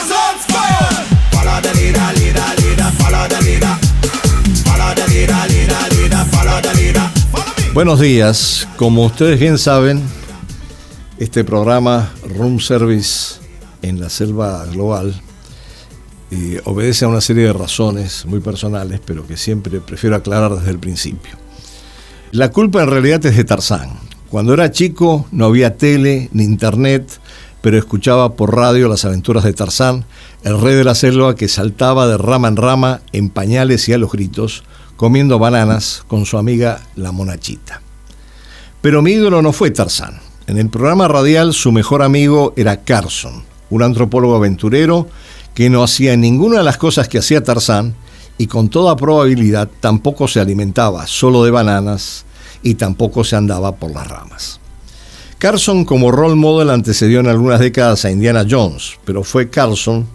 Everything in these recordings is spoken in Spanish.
is on fire. Follow the leader, leader, leader, follow the leader. Follow the leader, leader, leader, follow the leader. Buenos días. Como ustedes bien saben, este programa Room Service en la Selva Global obedece a una serie de razones muy personales, pero que siempre prefiero aclarar desde el principio. La culpa en realidad es de Tarzán. Cuando era chico no había tele ni internet, pero escuchaba por radio las aventuras de Tarzán, el rey de la selva que saltaba de rama en rama en pañales y a los gritos, comiendo bananas con su amiga la monachita. Pero mi ídolo no fue Tarzán. En el programa radial su mejor amigo era Carson, un antropólogo aventurero que no hacía ninguna de las cosas que hacía Tarzán y con toda probabilidad tampoco se alimentaba solo de bananas y tampoco se andaba por las ramas. Carson como role model antecedió en algunas décadas a Indiana Jones, pero fue Carson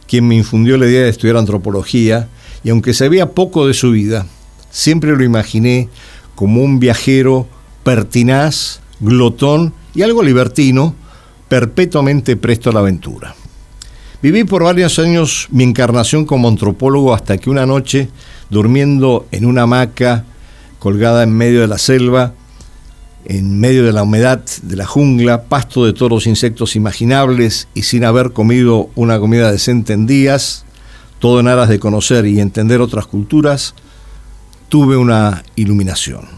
quien me infundió la idea de estudiar antropología y aunque sabía poco de su vida, siempre lo imaginé como un viajero pertinaz, glotón y algo libertino, perpetuamente presto a la aventura. Viví por varios años mi encarnación como antropólogo hasta que una noche, durmiendo en una hamaca colgada en medio de la selva, en medio de la humedad de la jungla, pasto de todos los insectos imaginables y sin haber comido una comida decente en días, todo en aras de conocer y entender otras culturas, tuve una iluminación.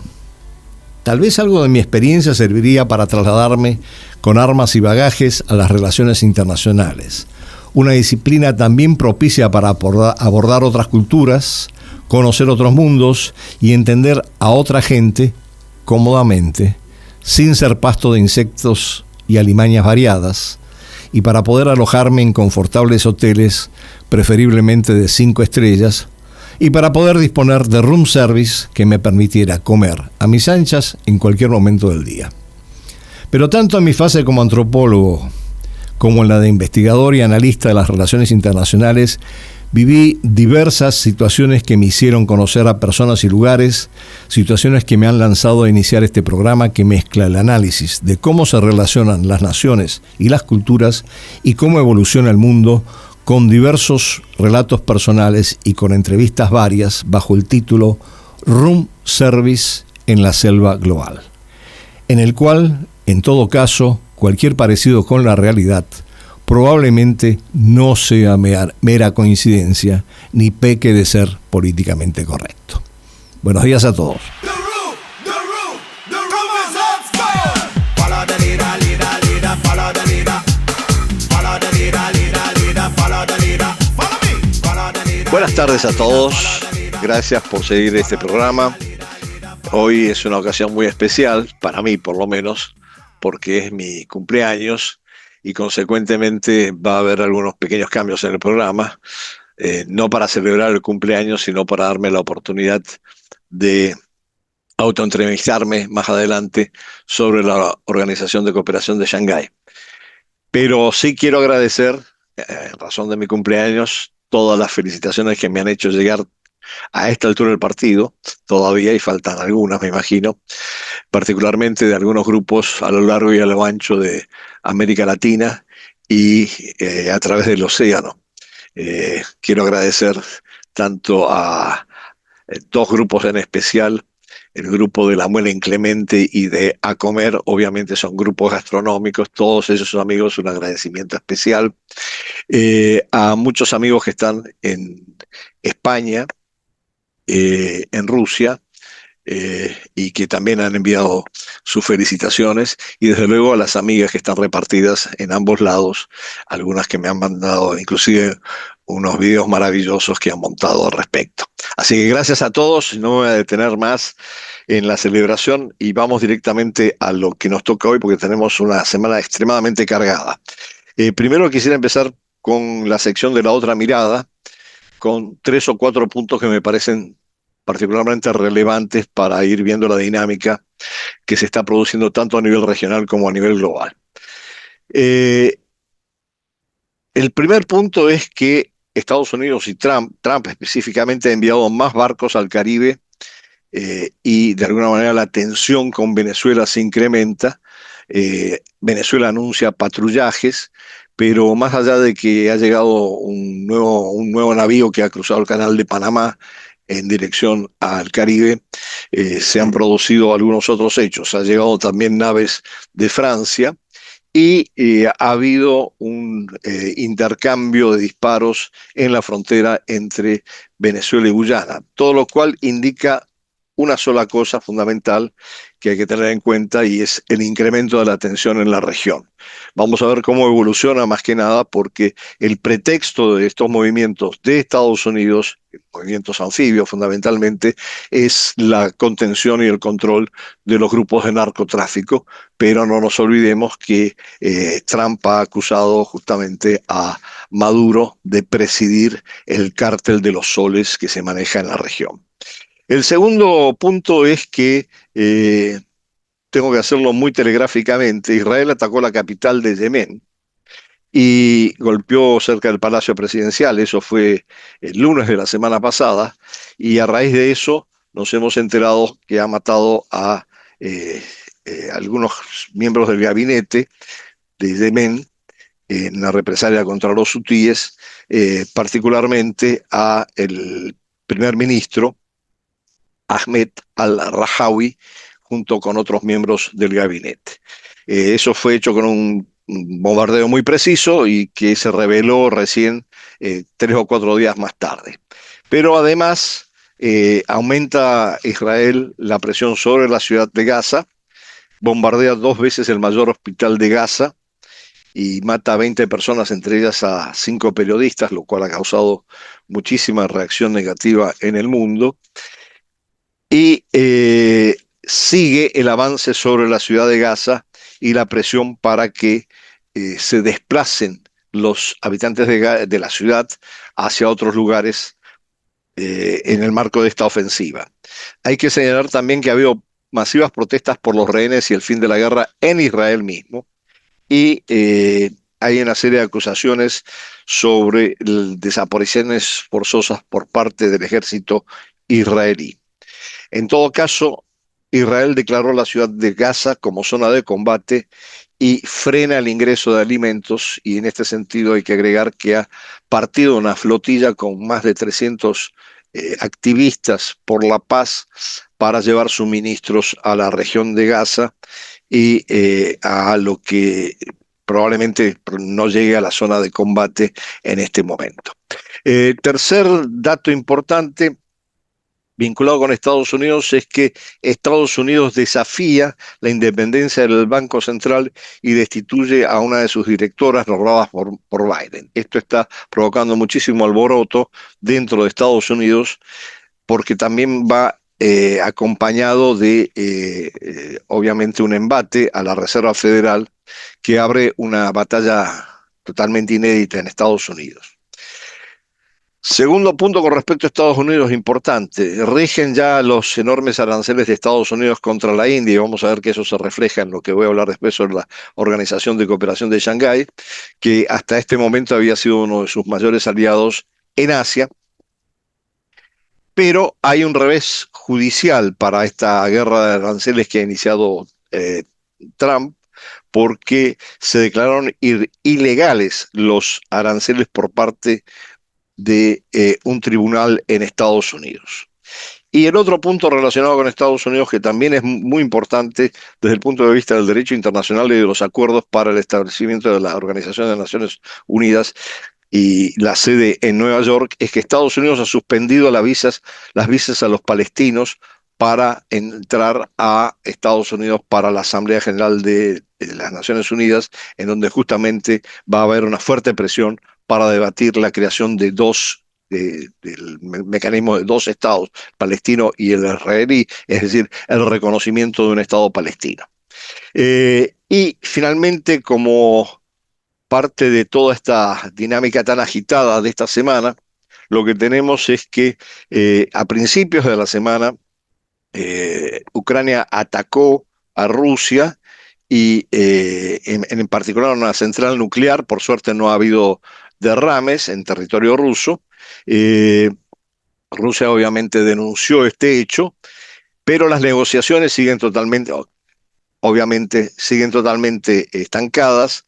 Tal vez algo de mi experiencia serviría para trasladarme con armas y bagajes a las relaciones internacionales. Una disciplina también propicia para abordar otras culturas, conocer otros mundos y entender a otra gente cómodamente, sin ser pasto de insectos y alimañas variadas, y para poder alojarme en confortables hoteles, preferiblemente de 5 estrellas, y para poder disponer de room service que me permitiera comer a mis anchas en cualquier momento del día. Pero tanto en mi fase como antropólogo, como en la de investigador y analista de las relaciones internacionales, viví diversas situaciones que me hicieron conocer a personas y lugares, situaciones que me han lanzado a iniciar este programa que mezcla el análisis de cómo se relacionan las naciones y las culturas y cómo evoluciona el mundo, con diversos relatos personales y con entrevistas varias bajo el título Room Service en la Selva Global, en el cual, en todo caso, cualquier parecido con la realidad probablemente no sea mera coincidencia ni peque de ser políticamente correcto. Buenos días a todos. Buenas tardes a todos, gracias por seguir este programa. Hoy es una ocasión muy especial, para mí por lo menos, porque es mi cumpleaños y consecuentemente va a haber algunos pequeños cambios en el programa, no para celebrar el cumpleaños, sino para darme la oportunidad de autoentrevistarme más adelante sobre la Organización de Cooperación de Shanghái. Pero sí quiero agradecer, en razón de mi cumpleaños, todas las felicitaciones que me han hecho llegar a esta altura del partido, todavía, y faltan algunas, me imagino, particularmente de algunos grupos a lo largo y a lo ancho de América Latina y a través del océano. Quiero agradecer tanto a dos grupos en especial, el grupo de La Muela Inclemente y de A Comer, obviamente son grupos gastronómicos, todos ellos son amigos, un agradecimiento especial. A muchos amigos que están en España, en Rusia, y que también han enviado sus felicitaciones, y desde luego a las amigas que están repartidas en ambos lados, algunas que me han mandado inclusive unos videos maravillosos que han montado al respecto. Así que gracias a todos, no me voy a detener más en la celebración y vamos directamente a lo que nos toca hoy porque tenemos una semana extremadamente cargada. Primero quisiera empezar con la sección de La Otra Mirada, con 3 o 4 puntos que me parecen particularmente relevantes para ir viendo la dinámica que se está produciendo tanto a nivel regional como a nivel global. El primer punto es que Estados Unidos y Trump específicamente ha enviado más barcos al Caribe y de alguna manera la tensión con Venezuela se incrementa. Venezuela anuncia patrullajes, pero más allá de que ha llegado un nuevo navío que ha cruzado el canal de Panamá en dirección al Caribe, se han producido algunos otros hechos. Ha llegado también naves de Francia y ha habido un intercambio de disparos en la frontera entre Venezuela y Guyana, todo lo cual indica una sola cosa fundamental que hay que tener en cuenta y es el incremento de la tensión en la región. Vamos a ver cómo evoluciona más que nada porque el pretexto de estos movimientos de Estados Unidos, movimientos anfibios fundamentalmente, es la contención y el control de los grupos de narcotráfico, pero no nos olvidemos que Trump ha acusado justamente a Maduro de presidir el cártel de los soles que se maneja en la región. El segundo punto es que tengo que hacerlo muy telegráficamente. Israel atacó la capital de Yemen y golpeó cerca del Palacio Presidencial. Eso fue el lunes de la semana pasada. Y a raíz de eso nos hemos enterado que ha matado a algunos miembros del gabinete de Yemen en la represalia contra los hutíes, particularmente a el primer ministro Ahmed al-Rajawi, junto con otros miembros del gabinete. Eso fue hecho con un bombardeo muy preciso y que se reveló recién 3 o 4 días más tarde. Pero además aumenta Israel la presión sobre la ciudad de Gaza, bombardea 2 veces el mayor hospital de Gaza y mata a 20 personas, entre ellas a 5 periodistas, lo cual ha causado muchísima reacción negativa en el mundo. Y sigue el avance sobre la ciudad de Gaza y la presión para que se desplacen los habitantes de la ciudad hacia otros lugares en el marco de esta ofensiva. Hay que señalar también que ha habido masivas protestas por los rehenes y el fin de la guerra en Israel mismo, y hay una serie de acusaciones sobre desapariciones forzosas por parte del ejército israelí. En todo caso, Israel declaró la ciudad de Gaza como zona de combate y frena el ingreso de alimentos, y en este sentido hay que agregar que ha partido una flotilla con más de 300 activistas por la paz para llevar suministros a la región de Gaza y a lo que probablemente no llegue a la zona de combate en este momento. Tercer dato importante vinculado con Estados Unidos es que Estados Unidos desafía la independencia del Banco Central y destituye a una de sus directoras nombradas por Biden. Esto está provocando muchísimo alboroto dentro de Estados Unidos porque también va acompañado de, obviamente, un embate a la Reserva Federal que abre una batalla totalmente inédita en Estados Unidos. Segundo punto con respecto a Estados Unidos, importante, rigen ya los enormes aranceles de Estados Unidos contra la India y vamos a ver que eso se refleja en lo que voy a hablar después sobre la Organización de Cooperación de Shanghái, que hasta este momento había sido uno de sus mayores aliados en Asia, pero hay un revés judicial para esta guerra de aranceles que ha iniciado Trump, porque se declararon ilegales los aranceles por parte de un tribunal en Estados Unidos. Y el otro punto relacionado con Estados Unidos, que también es muy importante desde el punto de vista del derecho internacional y de los acuerdos para el establecimiento de la Organización de Naciones Unidas y la sede en Nueva York, es que Estados Unidos ha suspendido las visas a los palestinos para entrar a Estados Unidos para la Asamblea General de las Naciones Unidas, en donde justamente va a haber una fuerte presión para debatir la creación de del mecanismo de 2 estados, palestino y el israelí, es decir, el reconocimiento de un Estado palestino. Y finalmente, como parte de toda esta dinámica tan agitada de esta semana, lo que tenemos es que a principios de la semana Ucrania atacó a Rusia y en particular una central nuclear. Por suerte no ha habido derrames en territorio ruso. Eh, Rusia obviamente denunció este hecho, pero las negociaciones siguen totalmente, obviamente, siguen totalmente estancadas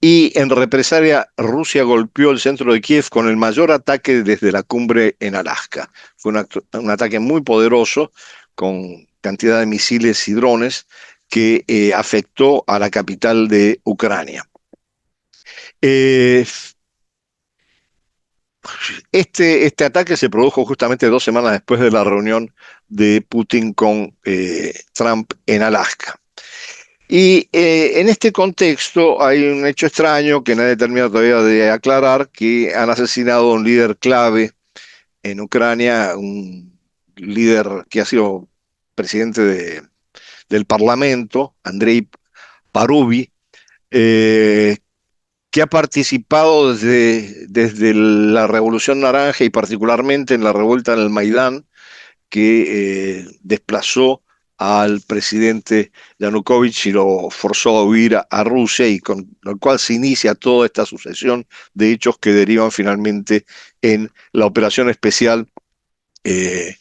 Y en represalia, Rusia golpeó el centro de Kiev con el mayor ataque desde la cumbre en Alaska. Fue un ataque muy poderoso, con cantidad de misiles y drones, que afectó a la capital de Ucrania. Eh, este ataque se produjo justamente 2 semanas después de la reunión de Putin con Trump en Alaska. Y en este contexto hay un hecho extraño que nadie termina todavía de aclarar, que han asesinado a un líder clave en Ucrania, un líder que ha sido presidente del Parlamento, Andrei Parubi, eh, que ha participado desde la Revolución Naranja y particularmente en la revuelta en el Maidán, que desplazó al presidente Yanukovych y lo forzó a huir a Rusia, y con lo cual se inicia toda esta sucesión de hechos que derivan finalmente en la operación especial eh,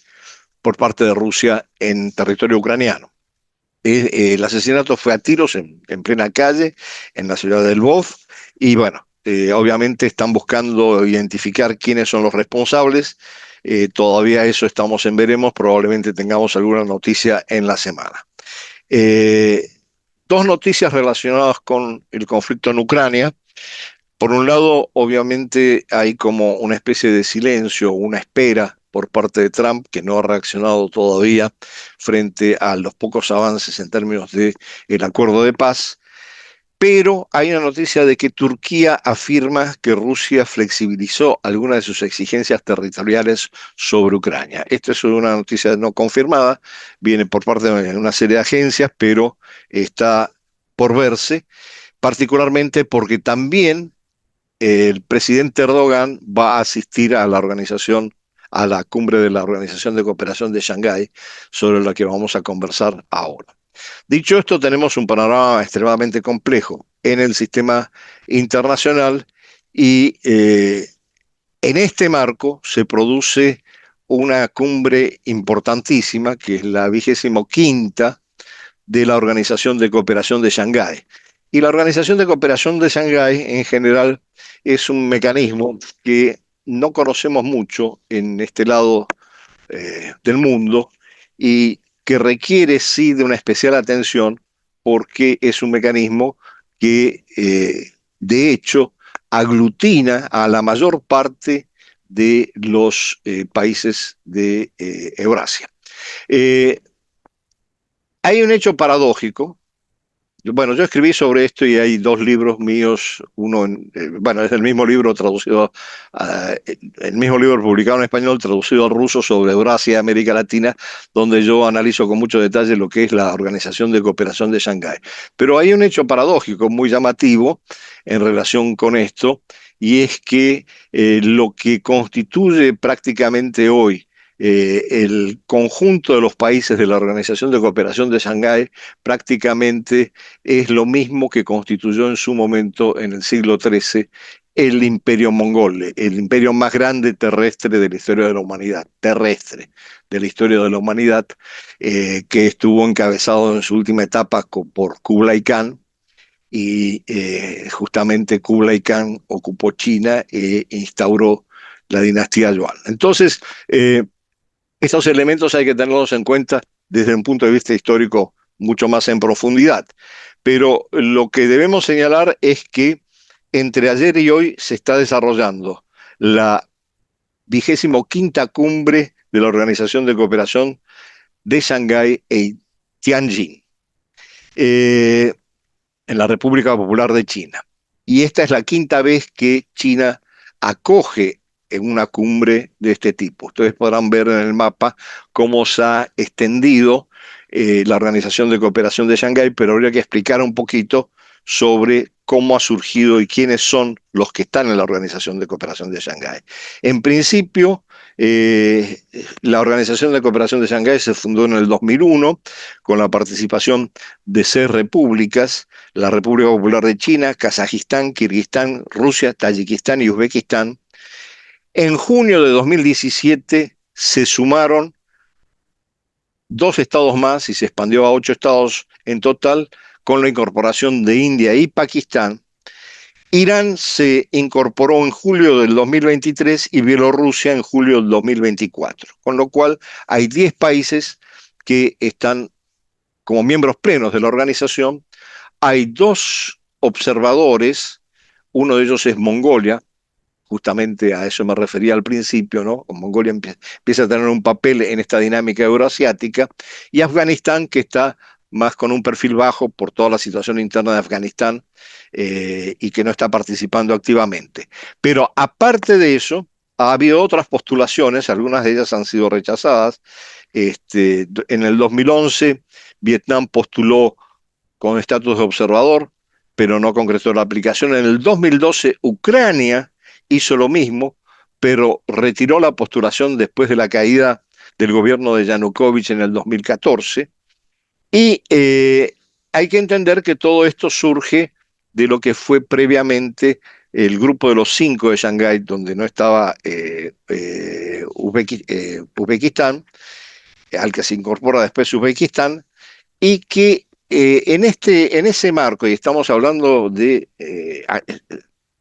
por parte de Rusia en territorio ucraniano. El asesinato fue a tiros en plena calle, en la ciudad de Lvov, y bueno, obviamente están buscando identificar quiénes son los responsables. Todavía eso estamos en veremos, probablemente tengamos alguna noticia en la semana. Eh, Dos noticias relacionadas con el conflicto en Ucrania. Por un lado, obviamente hay como una especie de silencio, una espera por parte de Trump, que no ha reaccionado todavía frente a los pocos avances en términos del acuerdo de paz. Pero hay una noticia de que Turquía afirma que Rusia flexibilizó algunas de sus exigencias territoriales sobre Ucrania. Esta es una noticia no confirmada, viene por parte de una serie de agencias, pero está por verse, particularmente porque también el presidente Erdogan va a asistir a la organización, a la cumbre de la Organización de Cooperación de Shanghái, sobre la que vamos a conversar ahora. Dicho esto, tenemos un panorama extremadamente complejo en el sistema internacional, y en este marco se produce una cumbre importantísima, que es la 25ª de la Organización de Cooperación de Shanghái. Y la Organización de Cooperación de Shanghái, en general, es un mecanismo que no conocemos mucho en este lado del mundo, y que requiere sí de una especial atención, porque es un mecanismo que de hecho aglutina a la mayor parte de los países de Eurasia. Eh, Hay un hecho paradójico. Bueno, yo escribí sobre esto y hay 2 libros míos, uno, bueno, es el mismo libro traducido, el mismo libro publicado en español, traducido al ruso, sobre Eurasia y América Latina, donde yo analizo con mucho detalle lo que es la Organización de Cooperación de Shanghái. Pero hay un hecho paradójico muy llamativo en relación con esto, y es que lo que constituye prácticamente hoy el conjunto de los países de la Organización de Cooperación de Shanghái prácticamente es lo mismo que constituyó en su momento, en el siglo XIII, el Imperio Mongol, el imperio más grande terrestre de la historia de la humanidad, terrestre de la historia de la humanidad, que estuvo encabezado en su última etapa por Kublai Khan. Y justamente Kublai Khan ocupó China e instauró la dinastía Yuan. Entonces, estos elementos hay que tenerlos en cuenta desde un punto de vista histórico mucho más en profundidad. Pero lo que debemos señalar es que entre ayer y hoy se está desarrollando la 25ª cumbre de la Organización de Cooperación de Shanghái en Tianjin, eh, en la República Popular de China. Y esta es la quinta vez que China acoge en una cumbre de este tipo. Ustedes podrán ver en el mapa cómo se ha extendido la Organización de Cooperación de Shanghái, pero habría que explicar un poquito sobre cómo ha surgido y quiénes son los que están en la Organización de Cooperación de Shanghái. En principio, la Organización de Cooperación de Shanghái se fundó en el 2001 con la participación de 6 repúblicas: la República Popular de China, Kazajistán, Kirguistán, Rusia, Tayikistán y Uzbekistán. En junio de 2017 se sumaron 2 estados más y se expandió a 8 estados en total, con la incorporación de India y Pakistán. Irán se incorporó en julio del 2023 y Bielorrusia en julio del 2024, con lo cual hay 10 países que están como miembros plenos de la organización. Hay 2 observadores, uno de ellos es Mongolia, justamente a eso me refería al principio, ¿no? Mongolia empieza a tener un papel en esta dinámica euroasiática, y Afganistán, que está más con un perfil bajo por toda la situación interna de Afganistán, y que no está participando activamente. Pero aparte de eso, ha habido otras postulaciones, algunas de ellas han sido rechazadas. En el 2011, Vietnam postuló con estatus de observador, pero no concretó la aplicación. En el 2012, Ucrania hizo lo mismo, pero retiró la postulación después de la caída del gobierno de Yanukovych en el 2014. Y hay que entender que todo esto surge de lo que fue previamente el grupo de los 5 de Shanghái, donde no estaba Uzbekistán, al que se incorpora después Uzbekistán, y que en ese marco, y estamos hablando de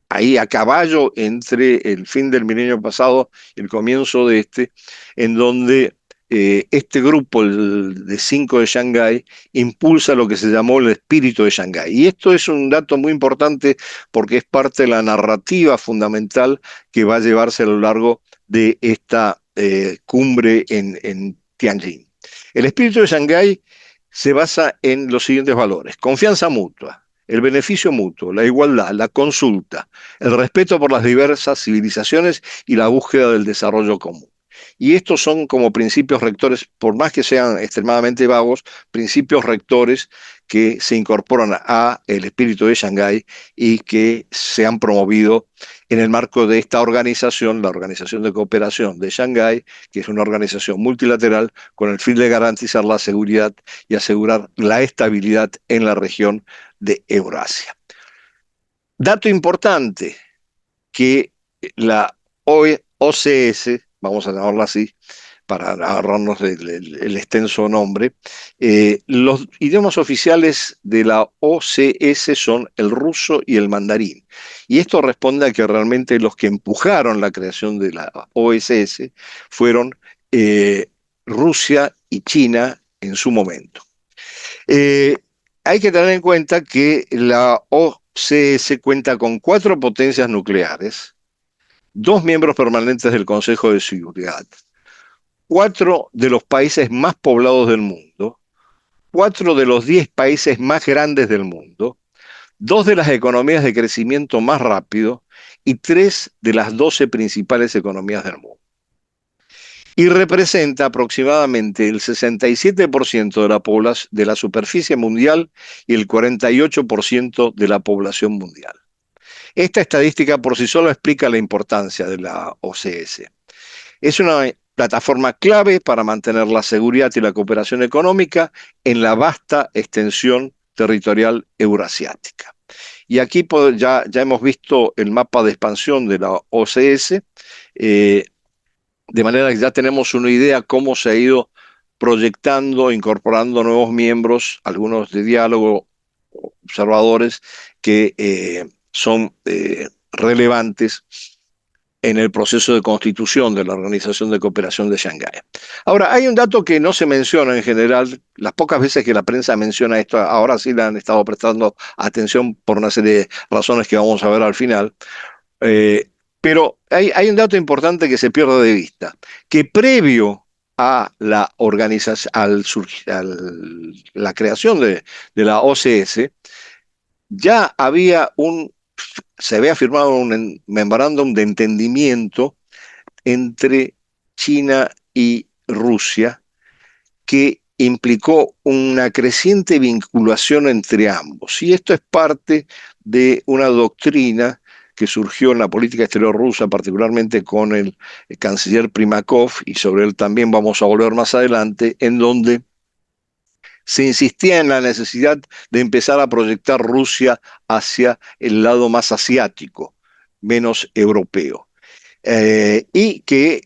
ahí a caballo entre el fin del milenio pasado y el comienzo de en donde este grupo, el de 5 de Shanghái, impulsa lo que se llamó el espíritu de Shanghái. Y esto es un dato muy importante porque es parte de la narrativa fundamental que va a llevarse a lo largo de esta cumbre en Tianjin. El espíritu de Shanghái se basa en los siguientes valores: confianza mutua, el beneficio mutuo, la igualdad, la consulta, el respeto por las diversas civilizaciones y la búsqueda del desarrollo común. Y estos son como principios rectores, por más que sean extremadamente vagos, principios rectores que se incorporan a el espíritu de Shanghái y que se han promovido en el marco de esta organización, la Organización de Cooperación de Shanghái, que es una organización multilateral con el fin de garantizar la seguridad y asegurar la estabilidad en la región de Eurasia. Dato importante, que la OCS, vamos a llamarla así, para agarrarnos el extenso nombre, los idiomas oficiales de la OCS son el ruso y el mandarín. Y esto responde a que realmente los que empujaron la creación de la OSS fueron Rusia y China en su momento. Hay que tener en cuenta que la OCS cuenta con 4 potencias nucleares, 2 miembros permanentes del Consejo de Seguridad, 4 de los países más poblados del mundo, 4 de los 10 países más grandes del mundo, 2 de las economías de crecimiento más rápido y 3 de las 12 principales economías del mundo. Y representa aproximadamente el 67% de la superficie mundial y el 48% de la población mundial. Esta estadística por sí sola explica la importancia de la OCS. Es una plataforma clave para mantener la seguridad y la cooperación económica en la vasta extensión territorial eurasiática. Y aquí ya hemos visto el mapa de expansión de la OCS, de manera que ya tenemos una idea cómo se ha ido proyectando, incorporando nuevos miembros, algunos de diálogo, observadores, que son relevantes en el proceso de constitución de la Organización de Cooperación de Shanghái. Ahora, hay un dato que no se menciona en general. Las pocas veces que la prensa menciona esto, ahora sí le han estado prestando atención por una serie de razones que vamos a ver al final. Pero hay un dato importante que se pierde de vista, que previo a la organización, la creación de la OCS, ya se había firmado un memorándum de entendimiento entre China y Rusia que implicó una creciente vinculación entre ambos. Y esto es parte de una doctrina que surgió en la política exterior rusa, particularmente con el canciller Primakov, y sobre él también vamos a volver más adelante, en donde se insistía en la necesidad de empezar a proyectar Rusia hacia el lado más asiático, menos europeo. y que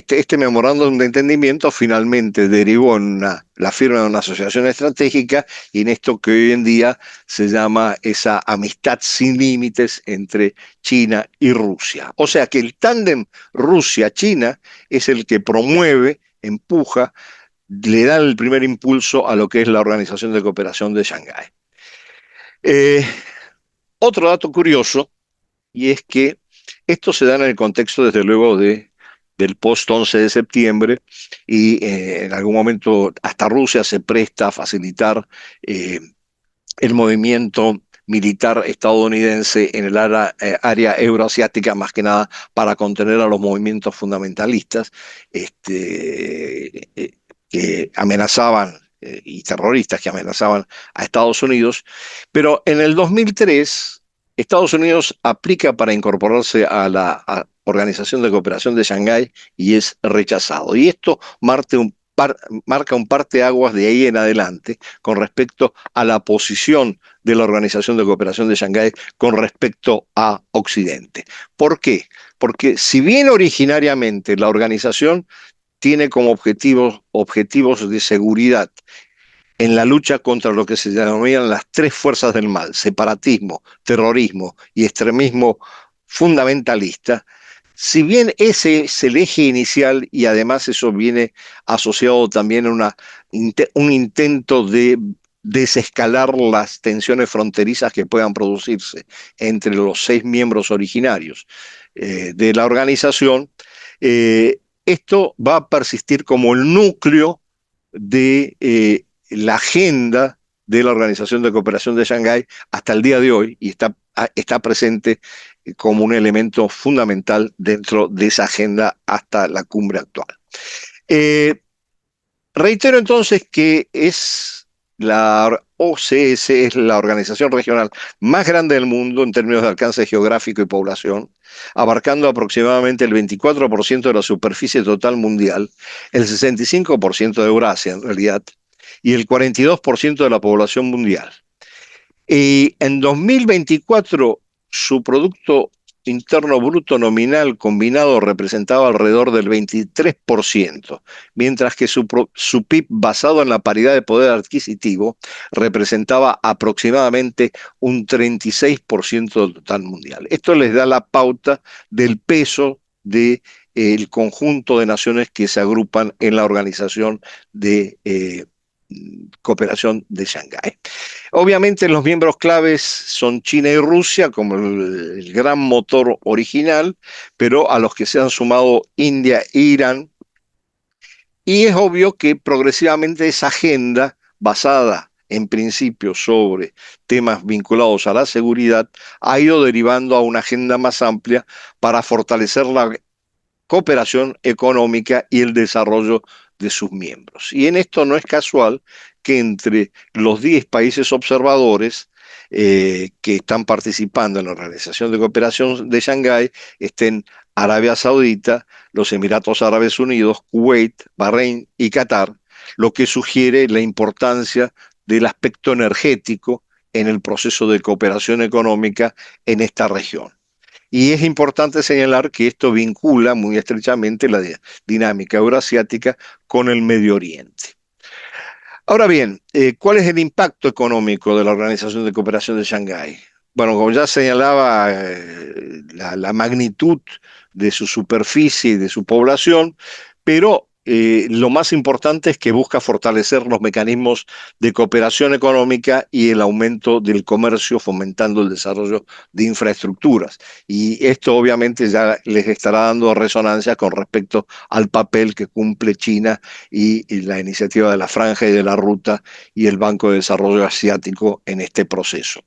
este memorándum de entendimiento finalmente derivó en la firma de una asociación estratégica y en esto que hoy en día se llama esa amistad sin límites entre China y Rusia. O sea que el tándem Rusia-China es el que promueve, empuja, le da el primer impulso a lo que es la Organización de Cooperación de Shanghái. Eh, Otro dato curioso, y es que esto se da en el contexto, desde luego, del post-11 de septiembre, y en algún momento hasta Rusia se presta a facilitar eh, el movimiento militar estadounidense en el área euroasiática, más que nada para contener a los movimientos fundamentalistas que amenazaban, y terroristas que amenazaban a Estados Unidos. Pero en el 2003, Estados Unidos aplica para incorporarse a la Organización de Cooperación de Shanghái y es rechazado. Y esto marca un parteaguas de ahí en adelante con respecto a la posición de la Organización de Cooperación de Shanghái con respecto a Occidente. ¿Por qué? Porque si bien originariamente la organización tiene como objetivos de seguridad en la lucha contra lo que se denominan las tres fuerzas del mal: separatismo, terrorismo y extremismo fundamentalista. Si bien ese es el eje inicial y además eso viene asociado también a un intento de desescalar las tensiones fronterizas que puedan producirse entre los 6 miembros originarios de la organización, esto va a persistir como el núcleo de la agenda de la Organización de Cooperación de Shanghái hasta el día de hoy, y está presente como un elemento fundamental dentro de esa agenda hasta la cumbre actual. Eh, Reitero entonces que la OCS es la organización regional más grande del mundo en términos de alcance geográfico y población, abarcando aproximadamente el 24% de la superficie total mundial, el 65% de Eurasia en realidad, y el 42% de la población mundial. Y en 2024 su Producto Interno Bruto nominal combinado representaba alrededor del 23%, mientras que su PIB basado en la paridad de poder adquisitivo representaba aproximadamente un 36% del total mundial. Esto les da la pauta del peso del conjunto de naciones que se agrupan en la Organización de Cooperación de Shanghái. Obviamente los miembros claves son China y Rusia como el gran motor original, pero a los que se han sumado India e Irán, y es obvio que progresivamente esa agenda basada en principio sobre temas vinculados a la seguridad ha ido derivando a una agenda más amplia para fortalecer la cooperación económica y el desarrollo de sus miembros. Y en esto no es casual que entre los 10 países observadores que están participando en la Organización de Cooperación de Shanghái estén Arabia Saudita, los Emiratos Árabes Unidos, Kuwait, Bahrein y Qatar, lo que sugiere la importancia del aspecto energético en el proceso de cooperación económica en esta región. Y es importante señalar que esto vincula muy estrechamente la dinámica euroasiática con el Medio Oriente. Ahora bien, ¿cuál es el impacto económico de la Organización de Cooperación de Shanghái? Bueno, como ya señalaba, la magnitud de su superficie y de su población, pero lo más importante es que busca fortalecer los mecanismos de cooperación económica y el aumento del comercio, fomentando el desarrollo de infraestructuras. Y esto obviamente ya les estará dando resonancia con respecto al papel que cumple China y la iniciativa de la Franja y de la Ruta y el Banco de Desarrollo Asiático en este proceso.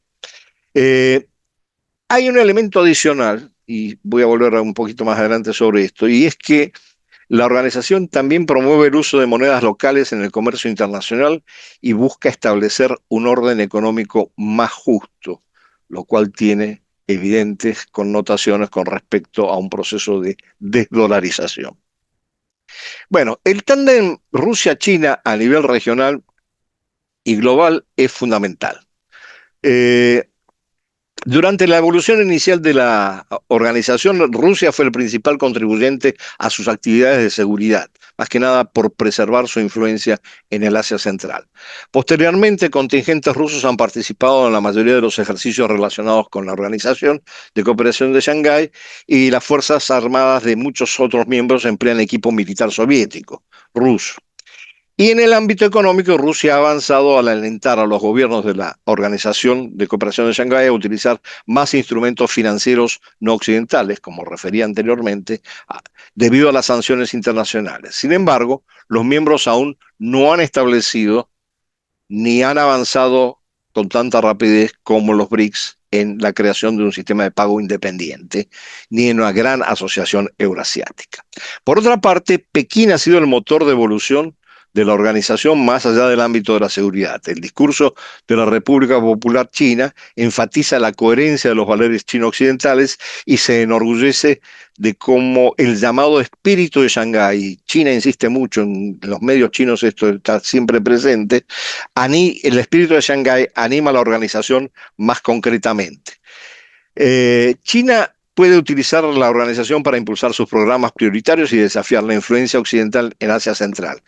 Hay un elemento adicional, y voy a volver un poquito más adelante sobre esto, y es que la organización también promueve el uso de monedas locales en el comercio internacional y busca establecer un orden económico más justo, lo cual tiene evidentes connotaciones con respecto a un proceso de desdolarización. Bueno, el tándem Rusia-China a nivel regional y global es fundamental. Durante la evolución inicial de la organización, Rusia fue el principal contribuyente a sus actividades de seguridad, más que nada por preservar su influencia en el Asia Central. Posteriormente, contingentes rusos han participado en la mayoría de los ejercicios relacionados con la Organización de Cooperación de Shanghái, y las Fuerzas Armadas de muchos otros miembros emplean equipo militar soviético, ruso. Y en el ámbito económico, Rusia ha avanzado al alentar a los gobiernos de la Organización de Cooperación de Shanghái a utilizar más instrumentos financieros no occidentales, como refería anteriormente, debido a las sanciones internacionales. Sin embargo, los miembros aún no han establecido ni han avanzado con tanta rapidez como los BRICS en la creación de un sistema de pago independiente, ni en una gran asociación eurasiática. Por otra parte, Pekín ha sido el motor de evolución de la organización más allá del ámbito de la seguridad. El discurso de la República Popular China enfatiza la coherencia de los valores chino-occidentales y se enorgullece de cómo el llamado espíritu de Shanghái, China insiste mucho en los medios chinos, esto está siempre presente, el espíritu de Shanghái anima a la organización más concretamente. China puede utilizar la organización para impulsar sus programas prioritarios y desafiar la influencia occidental en Asia Central,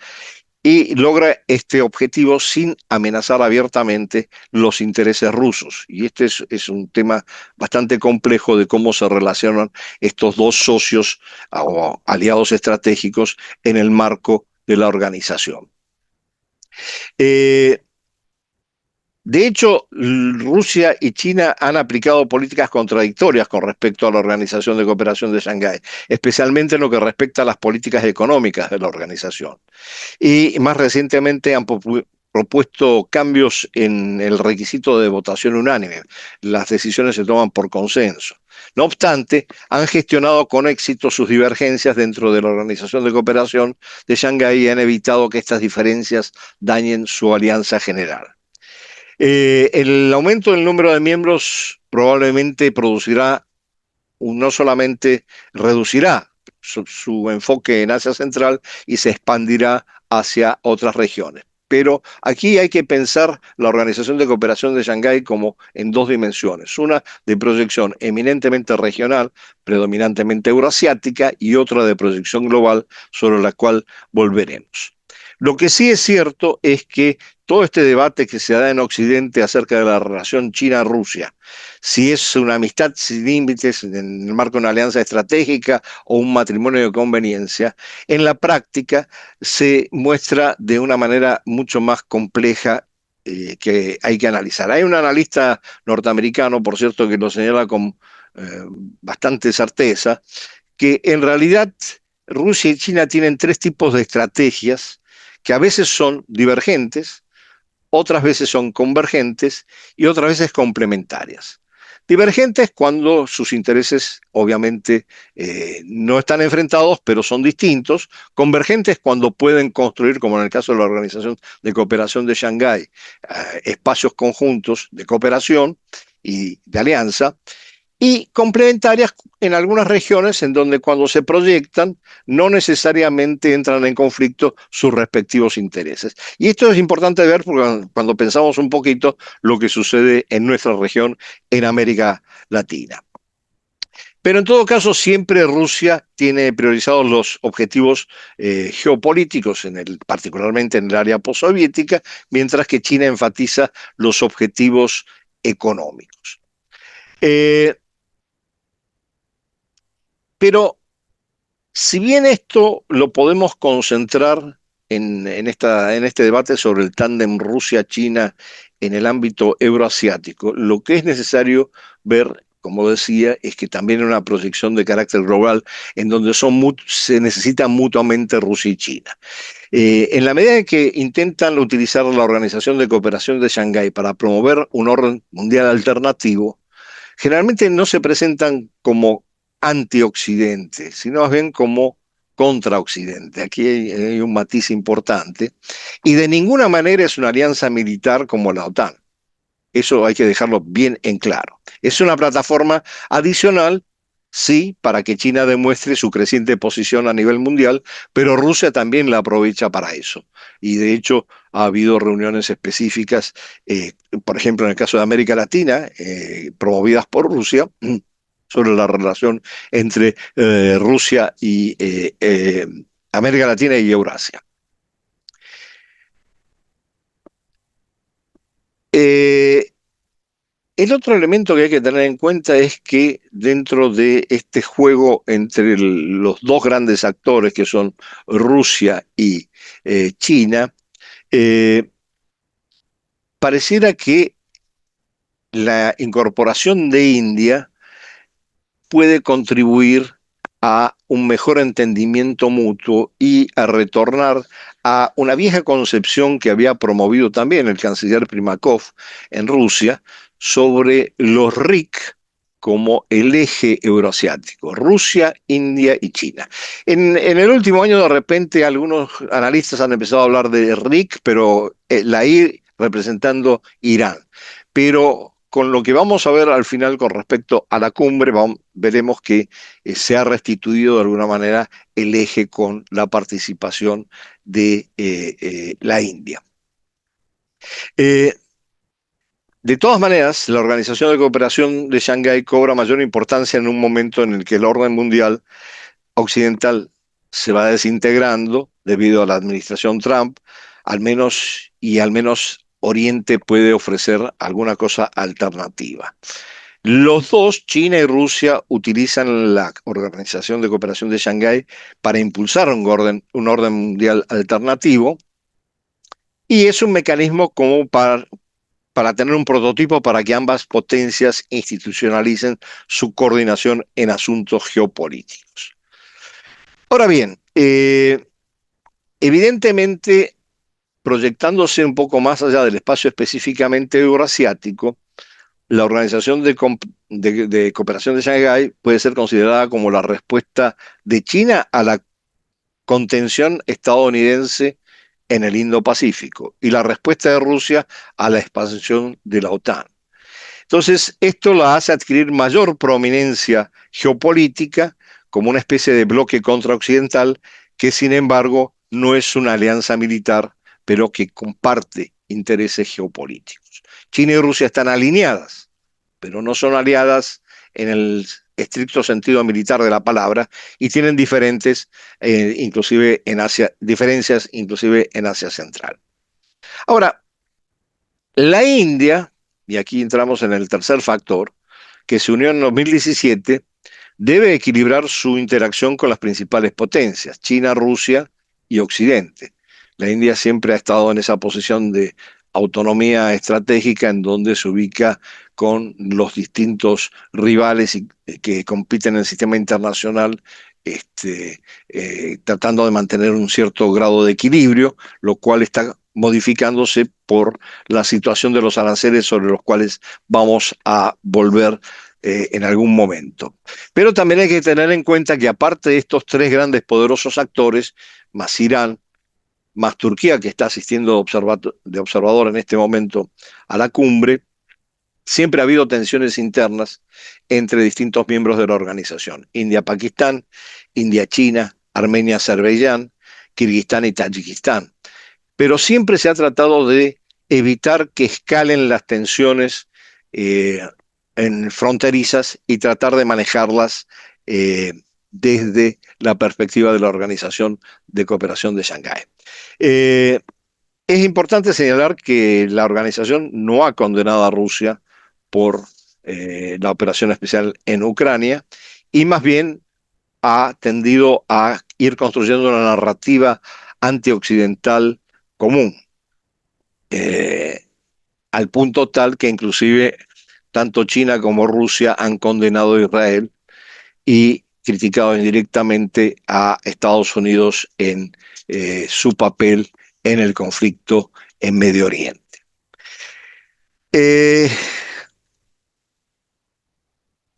y logra este objetivo sin amenazar abiertamente los intereses rusos. Y este es un tema bastante complejo de cómo se relacionan estos dos socios o aliados estratégicos en el marco de la organización. De hecho, Rusia y China han aplicado políticas contradictorias con respecto a la Organización de Cooperación de Shanghái, especialmente en lo que respecta a las políticas económicas de la organización. Y más recientemente han propuesto cambios en el requisito de votación unánime. Las decisiones se toman por consenso. No obstante, han gestionado con éxito sus divergencias dentro de la Organización de Cooperación de Shanghái y han evitado que estas diferencias dañen su alianza general. El aumento del número de miembros probablemente producirá, no solamente reducirá su enfoque en Asia Central y se expandirá hacia otras regiones. Pero aquí hay que pensar la Organización de Cooperación de Shanghái como en dos dimensiones. Una de proyección eminentemente regional, predominantemente eurasiática, y otra de proyección global, sobre la cual volveremos. Lo que sí es cierto es que todo este debate que se da en Occidente acerca de la relación China-Rusia, si es una amistad sin límites en el marco de una alianza estratégica o un matrimonio de conveniencia, en la práctica se muestra de una manera mucho más compleja, que hay que analizar. Hay un analista norteamericano, por cierto, que lo señala con bastante certeza, que en realidad Rusia y China tienen tres tipos de estrategias que a veces son divergentes, otras veces son convergentes y otras veces complementarias. Divergentes cuando sus intereses obviamente no están enfrentados, pero son distintos. Convergentes cuando pueden construir, como en el caso de la Organización de Cooperación de Shanghái, espacios conjuntos de cooperación y de alianza. Y complementarias en algunas regiones en donde cuando se proyectan no necesariamente entran en conflicto sus respectivos intereses. Y esto es importante ver porque cuando pensamos un poquito lo que sucede en nuestra región, en América Latina. Pero en todo caso, siempre Rusia tiene priorizados los objetivos geopolíticos, particularmente en el área postsoviética, mientras que China enfatiza los objetivos económicos. Pero si bien esto lo podemos concentrar en este debate sobre el tándem Rusia-China en el ámbito euroasiático, lo que es necesario ver, como decía, es que también hay una proyección de carácter global en donde se necesitan mutuamente Rusia y China. En la medida en que intentan utilizar la Organización de Cooperación de Shanghái para promover un orden mundial alternativo, generalmente no se presentan como anti-Occidente, sino más bien como contra-Occidente. Aquí hay un matiz importante. Y de ninguna manera es una alianza militar como la OTAN. Eso hay que dejarlo bien en claro. Es una plataforma adicional sí, para que China demuestre su creciente posición a nivel mundial, pero Rusia también la aprovecha para eso. Y de hecho ha habido reuniones específicas, eh, por ejemplo en el caso de América Latina, promovidas por Rusia, sobre la relación entre Rusia y América Latina y Eurasia. Eh, El otro elemento que hay que tener en cuenta es que dentro de este juego entre los dos grandes actores, que son Rusia y China, eh, pareciera que la incorporación de India puede contribuir a un mejor entendimiento mutuo y a retornar a una vieja concepción que había promovido también el canciller Primakov en Rusia sobre los RIC como el eje euroasiático, Rusia, India y China. En el último año, de repente, algunos analistas han empezado a hablar de RIC, pero la I representando Irán. Pero con lo que vamos a ver al final con respecto a la cumbre, veremos que se ha restituido de alguna manera el eje con la participación de la India. Eh, de todas maneras, la Organización de Cooperación de Shanghái cobra mayor importancia en un momento en el que el orden mundial occidental se va desintegrando debido a la administración Trump, al menos Oriente puede ofrecer alguna cosa alternativa. Los dos, China y Rusia, utilizan la Organización de Cooperación de Shanghái para impulsar un orden mundial alternativo, y es un mecanismo como para tener un prototipo para que ambas potencias institucionalicen su coordinación en asuntos geopolíticos. Ahora bien, evidentemente, proyectándose un poco más allá del espacio específicamente euroasiático, la Organización de Cooperación de Shanghái puede ser considerada como la respuesta de China a la contención estadounidense en el Indo-Pacífico y la respuesta de Rusia a la expansión de la OTAN. Entonces, esto la hace adquirir mayor prominencia geopolítica como una especie de bloque contraoccidental que, sin embargo, no es una alianza militar, pero que comparte intereses geopolíticos. China y Rusia están alineadas, pero no son aliadas en el estricto sentido militar de la palabra, y tienen diferencias inclusive en Asia Central. Ahora, la India, y aquí entramos en el tercer factor, que se unió en 2017, debe equilibrar su interacción con las principales potencias, China, Rusia y Occidente. La India siempre ha estado en esa posición de autonomía estratégica en donde se ubica con los distintos rivales que compiten en el sistema internacional, tratando de mantener un cierto grado de equilibrio, lo cual está modificándose por la situación de los aranceles sobre los cuales vamos a volver en algún momento. Pero también hay que tener en cuenta que aparte de estos tres grandes poderosos actores, más Irán, más Turquía, que está asistiendo de observador en este momento a la cumbre, siempre ha habido tensiones internas entre distintos miembros de la organización: India-Pakistán, India-China, Armenia-Azerbaiyán, Kirguistán y Tayikistán. Pero siempre se ha tratado de evitar que escalen las tensiones eh, fronterizas y tratar de manejarlas desde la perspectiva de la Organización de Cooperación de Shanghái. Eh, es importante señalar que la organización no ha condenado a Rusia por la operación especial en Ucrania, y más bien ha tendido a ir construyendo una narrativa antioccidental común, al punto tal que inclusive tanto China como Rusia han condenado a Israel y criticado indirectamente a Estados Unidos en su papel en el conflicto en Medio Oriente.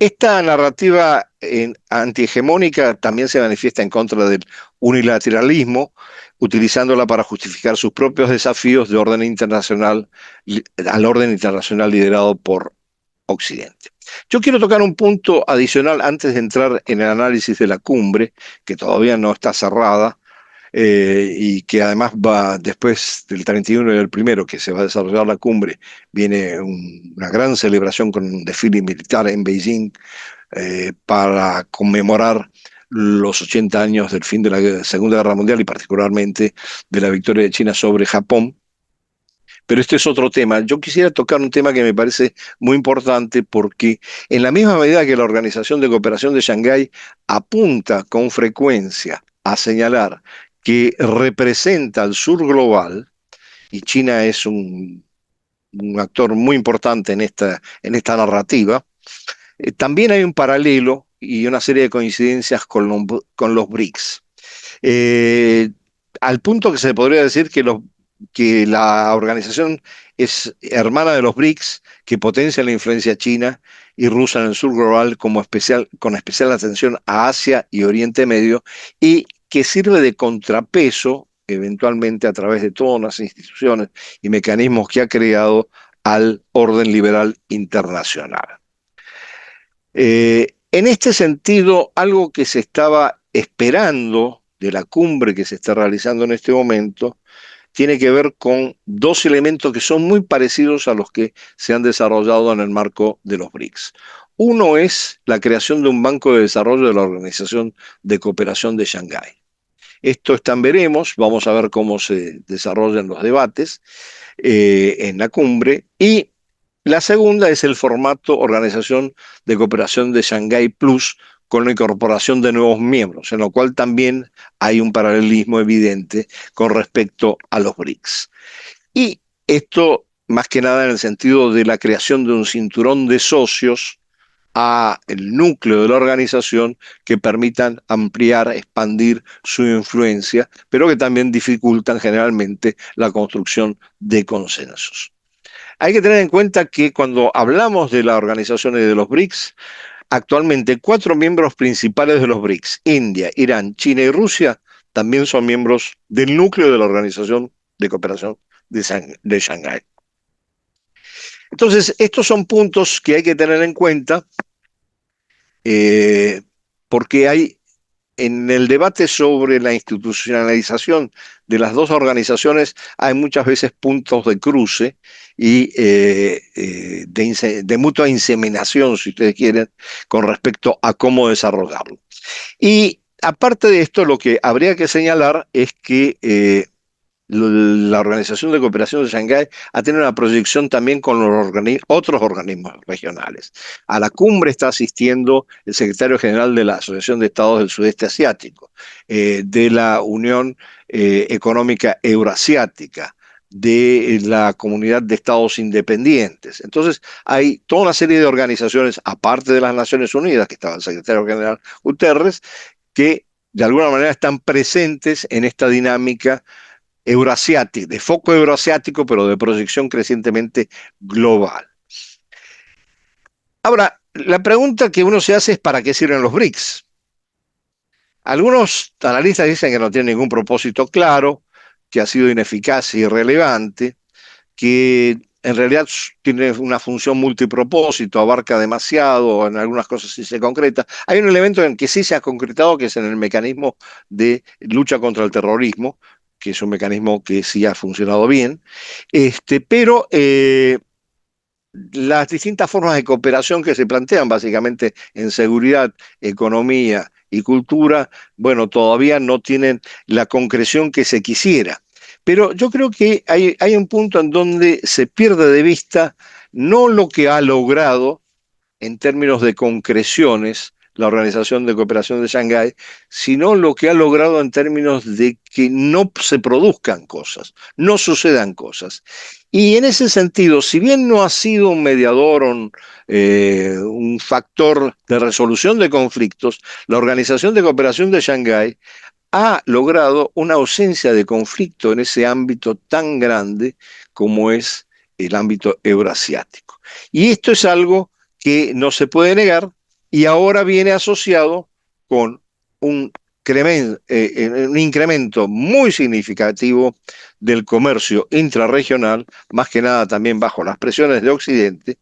Esta narrativa antihegemónica también se manifiesta en contra del unilateralismo, utilizándola para justificar sus propios desafíos de orden internacional, al orden internacional liderado por Occidente. Yo quiero tocar un punto adicional antes de entrar en el análisis de la cumbre, que todavía no está cerrada, y que además va después del 31 y del primero que se va a desarrollar la cumbre, viene una gran celebración con un desfile militar en Beijing para conmemorar los 80 años del fin de la Segunda Guerra Mundial y particularmente de la victoria de China sobre Japón. Pero este es otro tema. Yo quisiera tocar un tema que me parece muy importante porque en la misma medida que la Organización de Cooperación de Shanghái apunta con frecuencia a señalar que representa al sur global, y China es un actor muy importante en esta narrativa, también hay un paralelo y una serie de coincidencias con los BRICS. Eh, Al punto que se podría decir que la organización es hermana de los BRICS, que potencia la influencia china y rusa en el sur global con especial atención a Asia y Oriente Medio, y que sirve de contrapeso, eventualmente a través de todas las instituciones y mecanismos que ha creado al orden liberal internacional. En este sentido, algo que se estaba esperando de la cumbre que se está realizando en este momento tiene que ver con dos elementos que son muy parecidos a los que se han desarrollado en el marco de los BRICS. Uno es la creación de un banco de desarrollo de la Organización de Cooperación de Shanghái. Esto está en veremos, vamos a ver cómo se desarrollan los debates en la cumbre. Y la segunda es el formato Organización de Cooperación de Shanghái Plus, con la incorporación de nuevos miembros, en lo cual también hay un paralelismo evidente con respecto a los BRICS. Y esto, más que nada, en el sentido de la creación de un cinturón de socios a el núcleo de la organización que permitan ampliar, expandir su influencia, pero que también dificultan generalmente la construcción de consensos. Hay que tener en cuenta que cuando hablamos de las organizaciones de los BRICS, actualmente 4 miembros principales de los BRICS, India, Irán, China y Rusia, también son miembros del núcleo de la Organización de Cooperación de Shanghái. Entonces, estos son puntos que hay que tener en cuenta porque hay en el debate sobre la institucionalización de las dos organizaciones hay muchas veces puntos de cruce y de mutua inseminación, si ustedes quieren, con respecto a cómo desarrollarlo. Y aparte de esto, lo que habría que señalar es que la Organización de Cooperación de Shanghái ha tenido una proyección también con los otros organismos regionales. A la cumbre está asistiendo el secretario general de la Asociación de Estados del Sudeste Asiático, de la Unión Económica Euroasiática, de la Comunidad de Estados Independientes. Entonces, hay toda una serie de organizaciones, aparte de las Naciones Unidas, que estaba el secretario general Guterres, que de alguna manera están presentes en esta dinámica euroasiática, de foco euroasiático, pero de proyección crecientemente global. Ahora, la pregunta que uno se hace es ¿para qué sirven los BRICS? Algunos analistas dicen que no tienen ningún propósito claro, que ha sido ineficaz e irrelevante, que en realidad tiene una función multipropósito, abarca demasiado, en algunas cosas sí se concreta. Hay un elemento en que sí se ha concretado, que es en el mecanismo de lucha contra el terrorismo, que es un mecanismo que sí ha funcionado bien, pero las distintas formas de cooperación que se plantean, básicamente en seguridad, economía y cultura, bueno, todavía no tienen la concreción que se quisiera. Pero yo creo que hay un punto en donde se pierde de vista no lo que ha logrado en términos de concreciones la Organización de Cooperación de Shanghái, sino lo que ha logrado en términos de que no se produzcan cosas, no sucedan cosas. Y en ese sentido, si bien no ha sido un mediador o un factor de resolución de conflictos, la Organización de Cooperación de Shanghái ha logrado una ausencia de conflicto en ese ámbito tan grande como es el ámbito euroasiático. Y esto es algo que no se puede negar y ahora viene asociado con un incremento muy significativo del comercio intrarregional, más que nada también bajo las presiones de Occidente,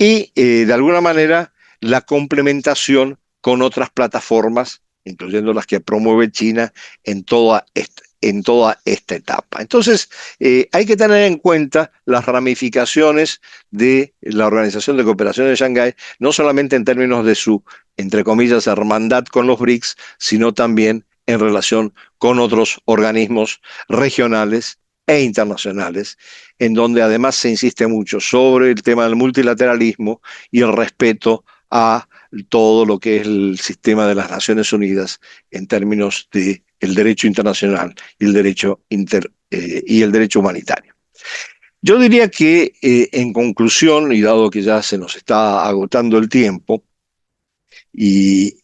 y de alguna manera la complementación con otras plataformas, incluyendo las que promueve China en toda esta etapa. Entonces, hay que tener en cuenta las ramificaciones de la Organización de Cooperación de Shanghái, no solamente en términos de su, entre comillas, hermandad con los BRICS, sino también en relación con otros organismos regionales e internacionales, en donde además se insiste mucho sobre el tema del multilateralismo y el respeto a todo lo que es el sistema de las Naciones Unidas en términos de el derecho internacional y y el derecho humanitario. Yo diría que, en conclusión, y dado que ya se nos está agotando el tiempo, y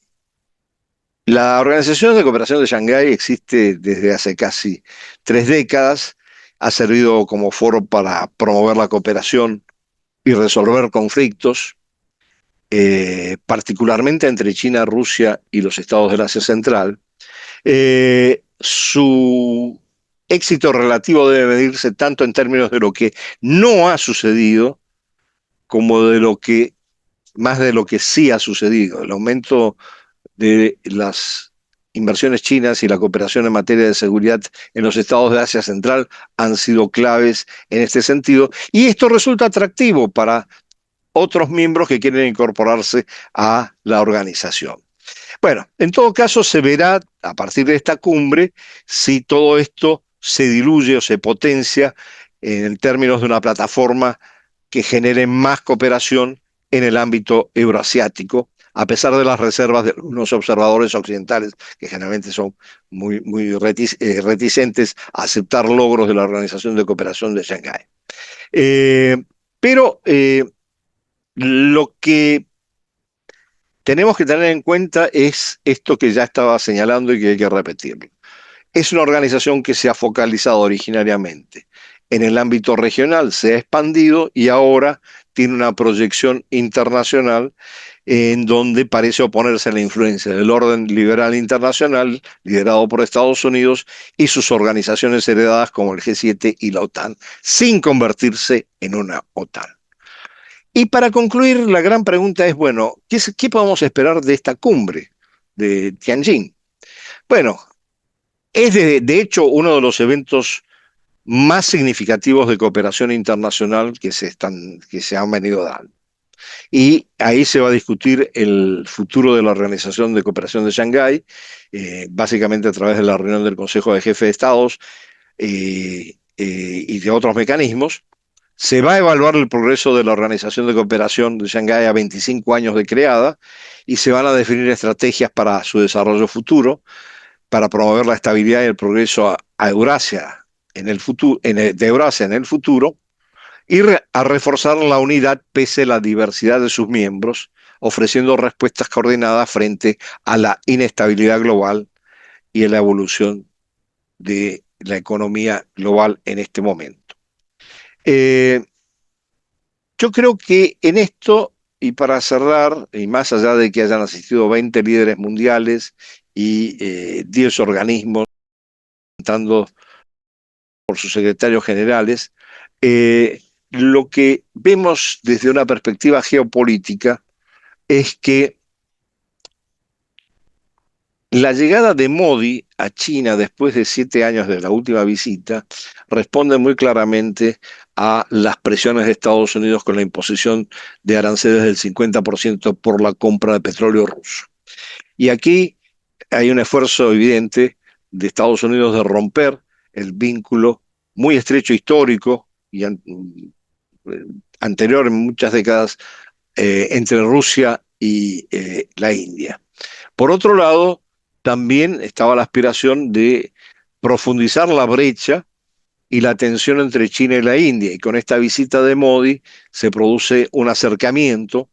la Organización de Cooperación de Shanghái existe desde hace casi 3 décadas, ha servido como foro para promover la cooperación y resolver conflictos, particularmente entre China, Rusia y los estados del Asia Central. Su éxito relativo debe medirse tanto en términos de lo que no ha sucedido como más de lo que sí ha sucedido. El aumento de las inversiones chinas y la cooperación en materia de seguridad en los estados de Asia Central han sido claves en este sentido, y esto resulta atractivo para otros miembros que quieren incorporarse a la organización. Bueno, en todo caso se verá a partir de esta cumbre si todo esto se diluye o se potencia en términos de una plataforma que genere más cooperación en el ámbito euroasiático, a pesar de las reservas de algunos observadores occidentales, que generalmente son muy reticentes a aceptar logros de la Organización de Cooperación de Shanghái. Pero lo que tenemos que tener en cuenta es esto que ya estaba señalando y que hay que repetirlo. Es una organización que se ha focalizado originariamente en el ámbito regional, se ha expandido y ahora tiene una proyección internacional en donde parece oponerse a la influencia del orden liberal internacional liderado por Estados Unidos y sus organizaciones heredadas como el G7 y la OTAN, sin convertirse en una OTAN. Y para concluir, la gran pregunta es, bueno, ¿qué podemos esperar de esta cumbre de Tianjin? Bueno, es de hecho uno de los eventos más significativos de cooperación internacional que se han venido dando. Y ahí se va a discutir el futuro de la Organización de Cooperación de Shanghái, básicamente a través de la reunión del Consejo de Jefes de Estados y de otros mecanismos. Se va a evaluar el progreso de la Organización de Cooperación de Shanghái a 25 años de creada y se van a definir estrategias para su desarrollo futuro, para promover la estabilidad y el progreso a Eurasia en el futuro, de Eurasia en el futuro, y a reforzar la unidad pese a la diversidad de sus miembros, ofreciendo respuestas coordinadas frente a la inestabilidad global y a la evolución de la economía global en este momento. Yo creo que en esto, y para cerrar, y más allá de que hayan asistido 20 líderes mundiales y 10 organismos, entrando por sus secretarios generales, lo que vemos desde una perspectiva geopolítica es que la llegada de Modi a China después de 7 años de la última visita responde muy claramente a las presiones de Estados Unidos con la imposición de aranceles del 50% por la compra de petróleo ruso. Y aquí hay un esfuerzo evidente de Estados Unidos de romper el vínculo muy estrecho histórico y anterior en muchas décadas entre Rusia y la India. Por otro lado, también estaba la aspiración de profundizar la brecha y la tensión entre China y la India, y con esta visita de Modi se produce un acercamiento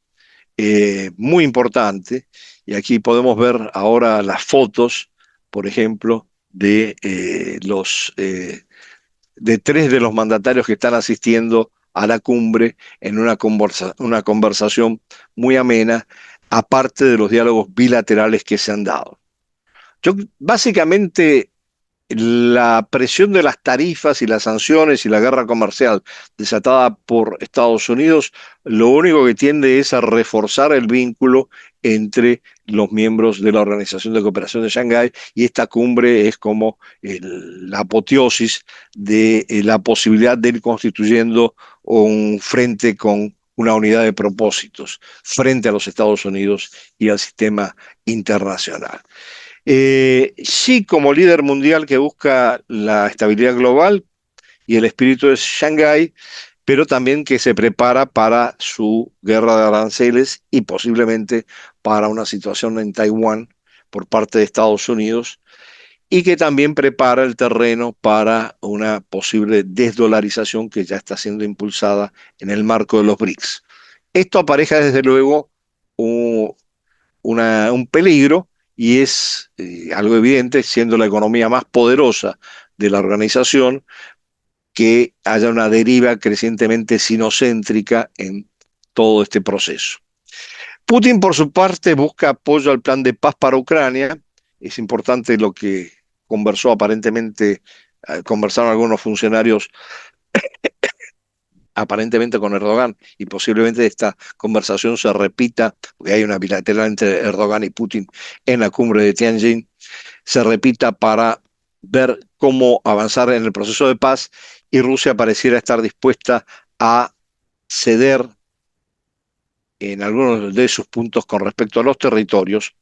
muy importante, y aquí podemos ver ahora las fotos, por ejemplo, de 3 de los mandatarios que están asistiendo a la cumbre en una conversación muy amena, aparte de los diálogos bilaterales que se han dado. Básicamente, la presión de las tarifas y las sanciones y la guerra comercial desatada por Estados Unidos, lo único que tiende es a reforzar el vínculo entre los miembros de la Organización de Cooperación de Shanghái, y esta cumbre es como la apoteosis de la posibilidad de ir constituyendo un frente con una unidad de propósitos frente a los Estados Unidos y al sistema internacional. Xi, como líder mundial que busca la estabilidad global y el espíritu de Shanghái, pero también que se prepara para su guerra de aranceles y posiblemente para una situación en Taiwán por parte de Estados Unidos, y que también prepara el terreno para una posible desdolarización que ya está siendo impulsada en el marco de los BRICS. Esto apareja desde luego un, un peligro, y es algo evidente, siendo la economía más poderosa de la organización, que haya una deriva crecientemente sinocéntrica en todo este proceso. Putin, por su parte, busca apoyo al plan de paz para Ucrania. Es importante lo que conversaron algunos funcionarios aparentemente con Erdogan, y posiblemente esta conversación se repita, porque hay una bilateral entre Erdogan y Putin en la cumbre de Tianjin, se repita para ver cómo avanzar en el proceso de paz, y Rusia pareciera estar dispuesta a ceder en algunos de sus puntos con respecto a los territorios,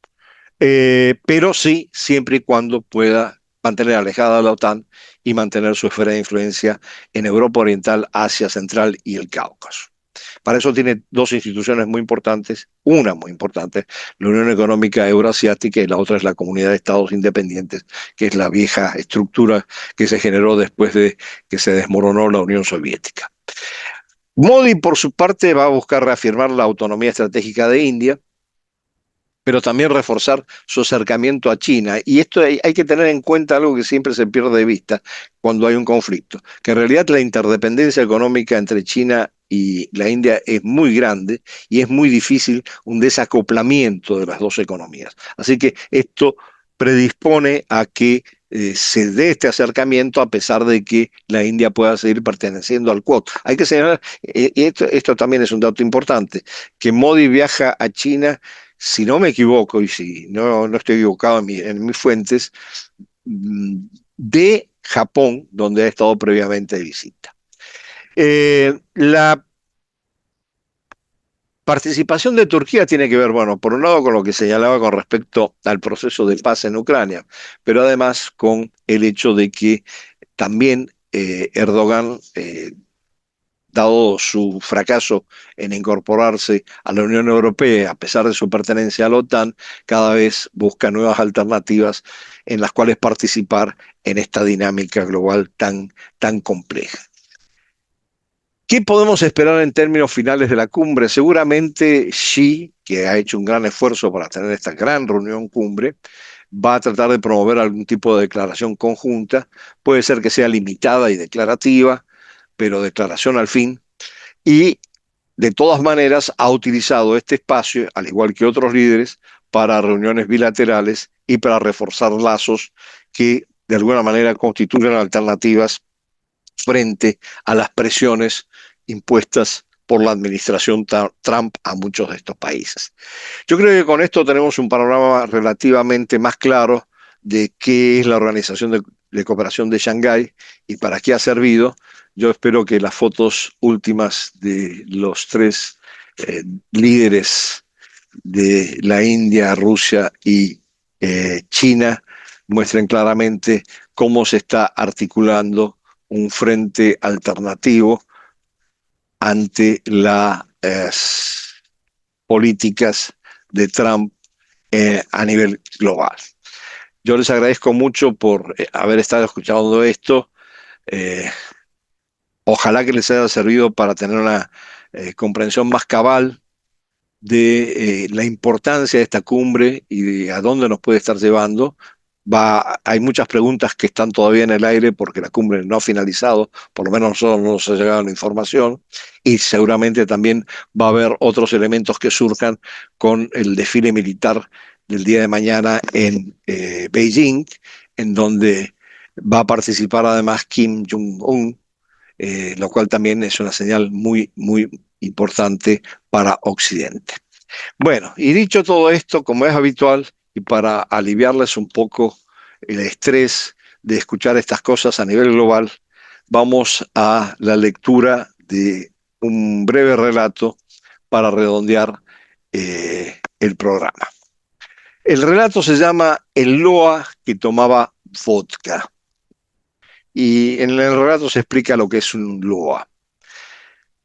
pero sí, siempre y cuando pueda mantener alejada a la OTAN y mantener su esfera de influencia en Europa Oriental, Asia Central y el Cáucaso. Para eso tiene dos instituciones muy importantes, una muy importante, la Unión Económica Euroasiática, y la otra es la Comunidad de Estados Independientes, que es la vieja estructura que se generó después de que se desmoronó la Unión Soviética. Modi, por su parte, va a buscar reafirmar la autonomía estratégica de India, pero también reforzar su acercamiento a China. Y esto hay que tener en cuenta algo que siempre se pierde de vista cuando hay un conflicto, que en realidad la interdependencia económica entre China y la India es muy grande, y es muy difícil un desacoplamiento de las dos economías. Así que esto predispone a que se dé este acercamiento, a pesar de que la India pueda seguir perteneciendo al Quad. Hay que señalar, y esto también es un dato importante, que Modi viaja a China, si no me equivoco, y si no estoy equivocado en mis fuentes, de Japón, donde ha estado previamente de visita. La participación de Turquía tiene que ver, bueno, por un lado con lo que señalaba con respecto al proceso de paz en Ucrania, pero además con el hecho de que también Erdogan, dado su fracaso en incorporarse a la Unión Europea, a pesar de su pertenencia a la OTAN, cada vez busca nuevas alternativas en las cuales participar en esta dinámica global tan compleja. ¿Qué podemos esperar en términos finales de la cumbre? Seguramente Xi, que ha hecho un gran esfuerzo para tener esta gran reunión cumbre, va a tratar de promover algún tipo de declaración conjunta. Puede ser que sea limitada y declarativa, pero declaración al fin. Y de todas maneras ha utilizado este espacio, al igual que otros líderes, para reuniones bilaterales y para reforzar lazos que de alguna manera constituyen alternativas frente a las presiones impuestas por la administración Trump a muchos de estos países. Yo creo que con esto tenemos un panorama relativamente más claro de qué es la Organización de Cooperación de Shanghái y para qué ha servido. Yo espero que las fotos últimas de los tres líderes de la India, Rusia y China muestren claramente cómo se está articulando un frente alternativo ante las políticas de Trump a nivel global. Yo les agradezco mucho por haber estado escuchando esto. Ojalá que les haya servido para tener una comprensión más cabal de la importancia de esta cumbre y de a dónde nos puede estar llevando. Hay muchas preguntas que están todavía en el aire porque la cumbre no ha finalizado, por lo menos nosotros no nos ha llegado la información, y seguramente también va a haber otros elementos que surjan con el desfile militar del día de mañana en Beijing, en donde Va a participar además Kim Jong-un, lo cual también es una señal muy, muy importante para Occidente. Bueno, y dicho todo esto, como es habitual, y para aliviarles un poco el estrés de escuchar estas cosas a nivel global, vamos a la lectura de un breve relato para redondear el programa. El relato se llama El Loa que tomaba vodka, y en el relato se explica lo que es un Loa.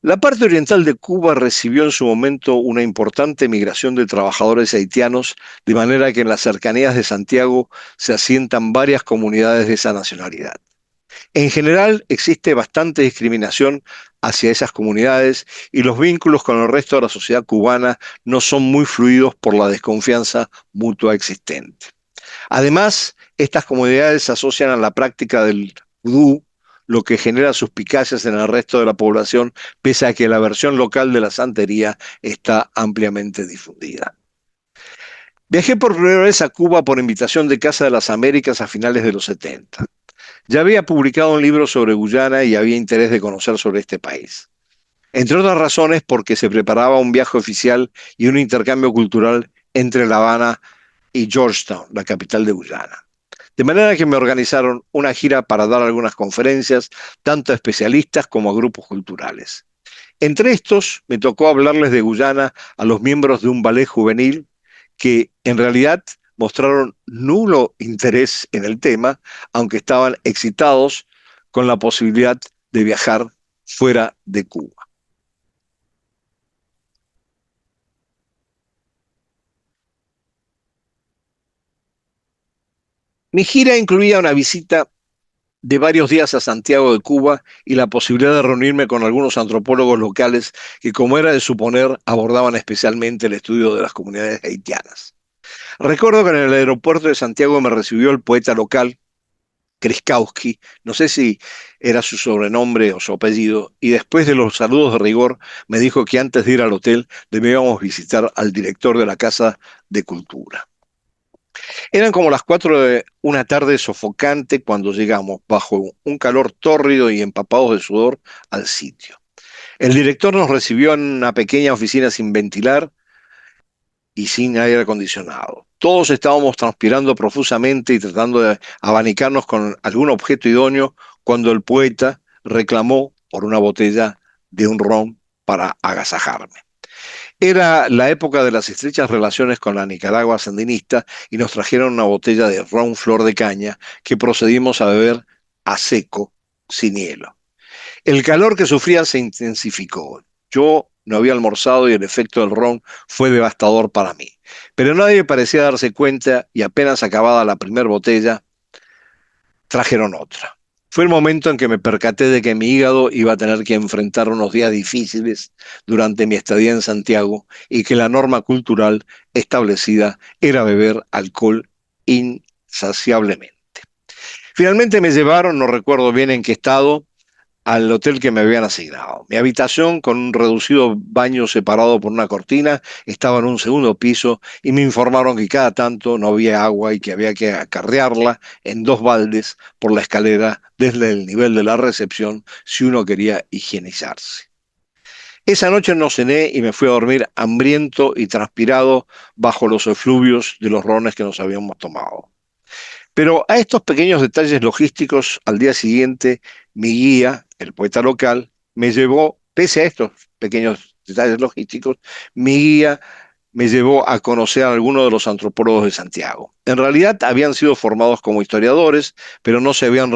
La parte oriental de Cuba recibió en su momento una importante migración de trabajadores haitianos, de manera que en las cercanías de Santiago se asientan varias comunidades de esa nacionalidad. En general existe bastante discriminación hacia esas comunidades y los vínculos con el resto de la sociedad cubana no son muy fluidos por la desconfianza mutua existente. Además, estas comunidades se asocian a la práctica del vudú, lo que genera suspicacias en el resto de la población, pese a que la versión local de la santería está ampliamente difundida. Viajé por primera vez a Cuba por invitación de Casa de las Américas a finales de los 70. Ya había publicado un libro sobre Guyana y había interés de conocer sobre este país. Entre otras razones porque se preparaba un viaje oficial y un intercambio cultural entre La Habana y Georgetown, la capital de Guyana. De manera que me organizaron una gira para dar algunas conferencias, tanto a especialistas como a grupos culturales. Entre estos, me tocó hablarles de Guyana a los miembros de un ballet juvenil que en realidad mostraron nulo interés en el tema, aunque estaban excitados con la posibilidad de viajar fuera de Cuba. Mi gira incluía una visita de varios días a Santiago de Cuba y la posibilidad de reunirme con algunos antropólogos locales que, como era de suponer, abordaban especialmente el estudio de las comunidades haitianas. Recuerdo que en el aeropuerto de Santiago me recibió el poeta local, Kriskowski, no sé si era su sobrenombre o su apellido, y después de los saludos de rigor me dijo que antes de ir al hotel debíamos visitar al director de la Casa de Cultura. Eran como las 4 de una tarde sofocante cuando llegamos, bajo un calor tórrido y empapados de sudor, al sitio. El director nos recibió en una pequeña oficina sin ventilar y sin aire acondicionado. Todos estábamos transpirando profusamente y tratando de abanicarnos con algún objeto idóneo cuando el poeta reclamó por una botella de un ron para agasajarme. Era la época de las estrechas relaciones con la Nicaragua sandinista y nos trajeron una botella de ron flor de caña que procedimos a beber a seco, sin hielo. El calor que sufría se intensificó. Yo no había almorzado y el efecto del ron fue devastador para mí. Pero nadie parecía darse cuenta y apenas acabada la primera botella, trajeron otra. Fue el momento en que me percaté de que mi hígado iba a tener que enfrentar unos días difíciles durante mi estadía en Santiago y que la norma cultural establecida era beber alcohol insaciablemente. Finalmente me llevaron, no recuerdo bien en qué estado, al hotel que me habían asignado. Mi habitación, con un reducido baño separado por una cortina, estaba en un segundo piso y me informaron que cada tanto no había agua y que había que acarrearla en 2 baldes por la escalera desde el nivel de la recepción si uno quería higienizarse. Esa noche no cené y me fui a dormir hambriento y transpirado bajo los efluvios de los rones que nos habíamos tomado. Pero a estos pequeños detalles logísticos, al día siguiente, mi guía, el poeta local, me llevó, pese a estos pequeños detalles logísticos, mi guía me llevó a conocer a algunos de los antropólogos de Santiago. En realidad habían sido formados como historiadores, pero no se habían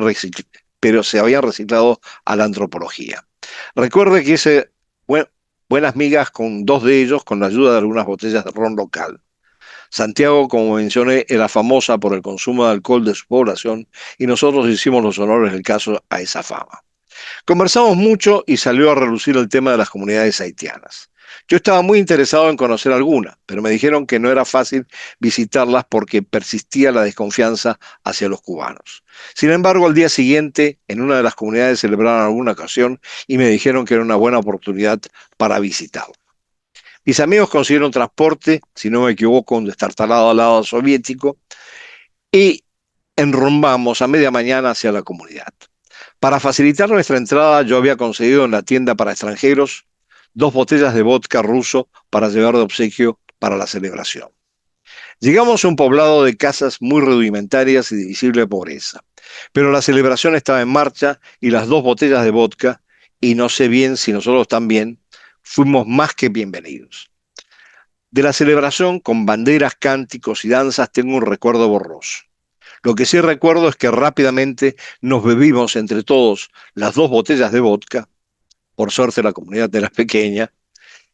pero se habían reciclado a la antropología. Recuerde que hice buenas migas con 2 de ellos con la ayuda de algunas botellas de ron local. Santiago, como mencioné, era famosa por el consumo de alcohol de su población y nosotros hicimos los honores del caso a esa fama. Conversamos mucho y salió a relucir el tema de las comunidades haitianas. Yo estaba muy interesado en conocer alguna, pero me dijeron que no era fácil visitarlas porque persistía la desconfianza hacia los cubanos. Sin embargo, al día siguiente, en una de las comunidades celebraron alguna ocasión y me dijeron que era una buena oportunidad para visitarla. Mis amigos consiguieron transporte, si no me equivoco, un destartalado al lado soviético, y enrumbamos a media mañana hacia la comunidad. Para facilitar nuestra entrada, yo había conseguido en la tienda para extranjeros 2 botellas de vodka ruso para llevar de obsequio para la celebración. Llegamos a un poblado de casas muy rudimentarias y de visible pobreza, pero la celebración estaba en marcha y las 2 botellas de vodka, y no sé bien si nosotros también, fuimos más que bienvenidos. De la celebración, con banderas, cánticos y danzas, tengo un recuerdo borroso. Lo que sí recuerdo es que rápidamente nos bebimos entre todos las 2 botellas de vodka, por suerte la comunidad era pequeña,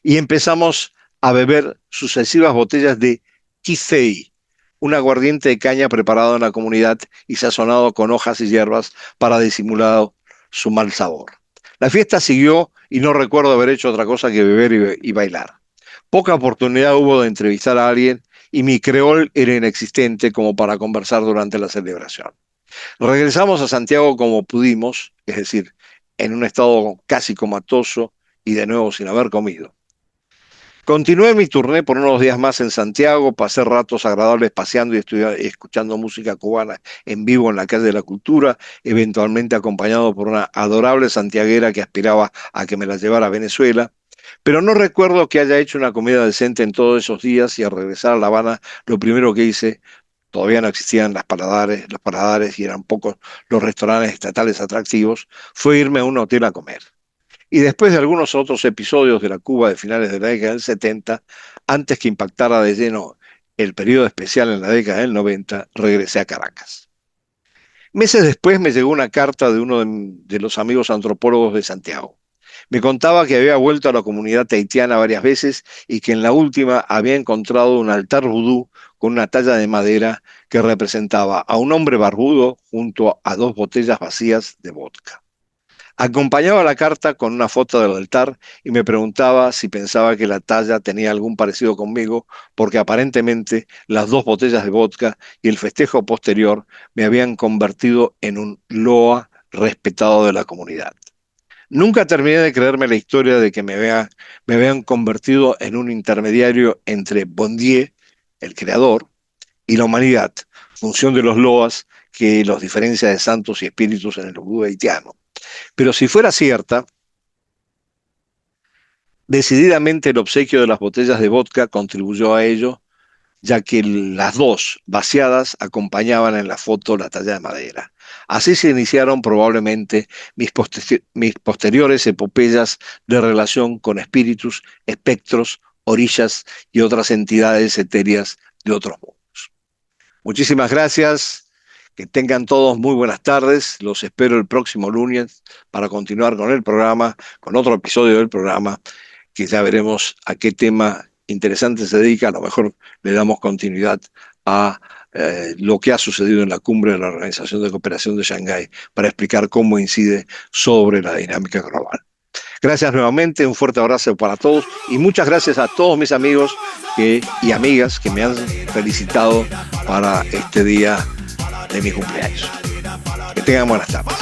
y empezamos a beber sucesivas botellas de Kithei, un aguardiente de caña preparado en la comunidad y sazonado con hojas y hierbas para disimular su mal sabor. La fiesta siguió y no recuerdo haber hecho otra cosa que beber y bailar. Poca oportunidad hubo de entrevistar a alguien y mi creol era inexistente como para conversar durante la celebración. Regresamos a Santiago como pudimos, es decir, en un estado casi comatoso y de nuevo sin haber comido. Continué mi tourné por unos días más en Santiago, pasé ratos agradables paseando y escuchando música cubana en vivo en la calle de la Cultura, eventualmente acompañado por una adorable santiaguera que aspiraba a que me la llevara a Venezuela. Pero no recuerdo que haya hecho una comida decente en todos esos días, y al regresar a La Habana, lo primero que hice, todavía no existían los paladares y eran pocos los restaurantes estatales atractivos, fue irme a un hotel a comer. Y después de algunos otros episodios de la Cuba de finales de la década del 70, antes que impactara de lleno el periodo especial en la década del 90, regresé a Caracas. Meses después me llegó una carta de uno de los amigos antropólogos de Santiago. Me contaba que había vuelto a la comunidad tahitiana varias veces y que en la última había encontrado un altar vudú con una talla de madera que representaba a un hombre barbudo junto a 2 botellas vacías de vodka. Acompañaba la carta con una foto del altar y me preguntaba si pensaba que la talla tenía algún parecido conmigo, porque aparentemente las 2 botellas de vodka y el festejo posterior me habían convertido en un loa respetado de la comunidad. Nunca terminé de creerme la historia de que me habían convertido en un intermediario entre Bondier, el creador, y la humanidad, función de los loas que los diferencia de santos y espíritus en el vudú haitiano. Pero si fuera cierta, decididamente el obsequio de las botellas de vodka contribuyó a ello, ya que las 2 vaciadas acompañaban en la foto la talla de madera. Así se iniciaron probablemente mis posteriores epopeyas de relación con espíritus, espectros, orillas y otras entidades etéreas de otros mundos. Muchísimas gracias. Que tengan todos muy buenas tardes. Los espero el próximo lunes para continuar con el programa, con otro episodio del programa, que ya veremos a qué tema interesante se dedica. A lo mejor le damos continuidad a lo que ha sucedido en la cumbre de la Organización de Cooperación de Shanghái para explicar cómo incide sobre la dinámica global. Gracias nuevamente, un fuerte abrazo para todos y muchas gracias a todos mis amigos y amigas que me han felicitado para este día de mi cumpleaños. Que tengan buenas tardes.